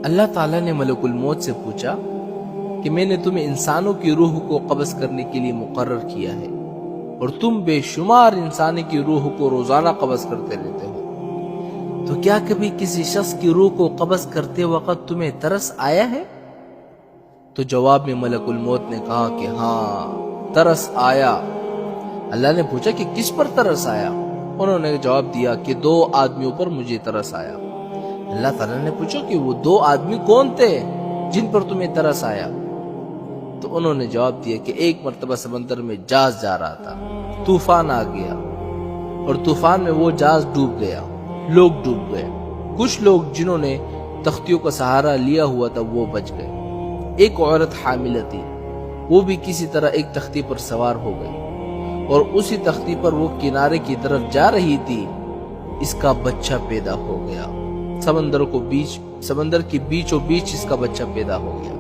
اللہ تعالیٰ نے ملک الموت سے پوچھا کہ میں نے تمہیں انسانوں کی روح کو قبض کرنے کے لیے مقرر کیا ہے اور تم بے شمار انسانی کی روح کو روزانہ قبض کرتے رہتے ہو، تو کیا کبھی کسی شخص کی روح کو قبض کرتے وقت تمہیں ترس آیا ہے؟ تو جواب میں ملک الموت نے کہا کہ ہاں، ترس آیا۔ اللہ نے پوچھا کہ کس پر ترس آیا؟ انہوں نے جواب دیا کہ 2 آدمیوں پر مجھے ترس آیا۔ اللہ تعالیٰ نے پوچھا کہ وہ 2 آدمی کون تھے جن پر تمہیں ترس آیا؟ تو انہوں نے جواب دیا کہ ایک مرتبہ سمندر میں جہاز جا رہا تھا، طوفان آ گیا اور طوفان میں وہ جہاز ڈوب گیا، لوگ ڈوب گئے، کچھ لوگ جنہوں نے تختیوں کا سہارا لیا ہوا تھا وہ بچ گئے، ایک عورت حاملہ تھی، وہ بھی کسی طرح ایک تختی پر سوار ہو گئی اور اسی تختی پر وہ کنارے کی طرف جا رہی تھی، اس کا بچہ پیدا ہو گیا، سمندر کے بیچوں بیچ اس کا بچہ پیدا ہو گیا۔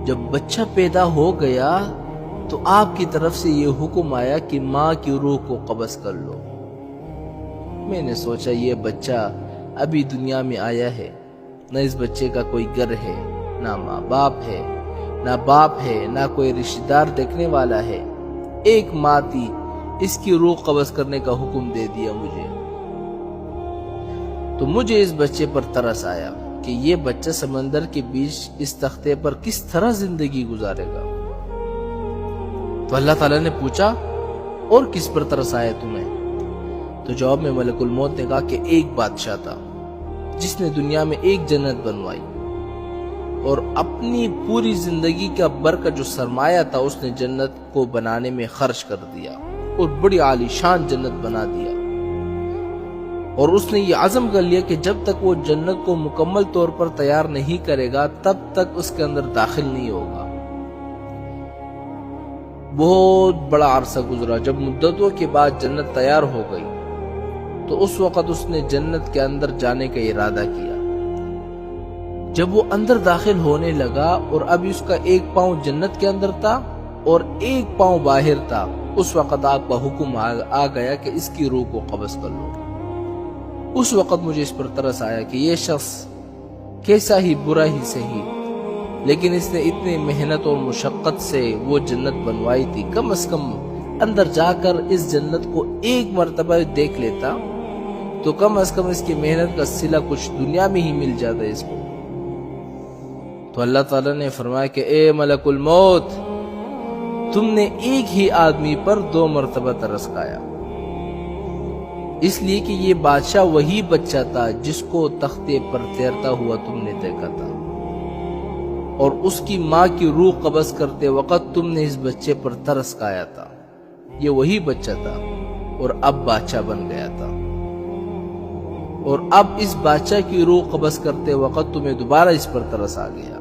جب بچہ پیدا ہو گیا تو آپ کی طرف سے یہ حکم آیا کہ ماں کی روح کو قبض کر لو۔ میں نے سوچا یہ بچہ ابھی دنیا میں آیا ہے، نہ اس بچے کا کوئی گھر ہے، نہ ماں باپ ہے، نہ باپ ہے، نہ کوئی رشتہ دار دیکھنے والا ہے، ایک ماں تھی، اس کی روح قبض کرنے کا حکم دے دیا مجھے۔ تو مجھے اس بچے پر ترس آیا کہ یہ بچہ سمندر کے بیچ اس تختے پر کس طرح زندگی گزارے گا۔ تو اللہ تعالیٰ نے پوچھا اور کس پر ترس آیا تمہیں؟ تو جواب میں ملک الموت نے کہا کہ ایک بادشاہ تھا جس نے دنیا میں ایک جنت بنوائی اور اپنی پوری زندگی کا بھر جو سرمایہ تھا اس نے جنت کو بنانے میں خرچ کر دیا اور بڑی عالی شان جنت بنا دیا، اور اس نے یہ عزم کر لیا کہ جب تک وہ جنت کو مکمل طور پر تیار نہیں کرے گا تب تک اس کے اندر داخل نہیں ہوگا۔ بہت بڑا عرصہ گزرا، جب مدتوں کے بعد جنت تیار ہو گئی تو اس وقت اس نے جنت کے اندر جانے کا ارادہ کیا۔ جب وہ اندر داخل ہونے لگا اور اب اس کا ایک پاؤں جنت کے اندر تھا اور ایک پاؤں باہر تھا، اس وقت آپ کا حکم آ گیا کہ اس کی روح کو قبض کر لو۔ اس وقت مجھے اس پر ترس آیا کہ یہ شخص کیسا ہی برا ہی صحیح، لیکن اس نے اتنی محنت اور مشقت سے وہ جنت بنوائی تھی، کم از کم اندر جا کر اس جنت کو ایک مرتبہ دیکھ لیتا تو کم از کم اس کی محنت کا صلہ کچھ دنیا میں ہی مل جاتا اس کو۔ تو اللہ تعالیٰ نے فرمایا کہ اے ملک الموت، تم نے ایک ہی آدمی پر 2 مرتبہ ترس کھایا، اس لیے کہ یہ بادشاہ وہی بچہ تھا جس کو تختے پر تیرتا ہوا تم نے دیکھا تھا، اور اس کی ماں کی روح قبض کرتے وقت تم نے اس بچے پر ترس کھایا تھا، یہ وہی بچہ تھا اور اب بادشاہ بن گیا تھا، اور اب اس بادشاہ کی روح قبض کرتے وقت تمہیں دوبارہ اس پر ترس آ گیا۔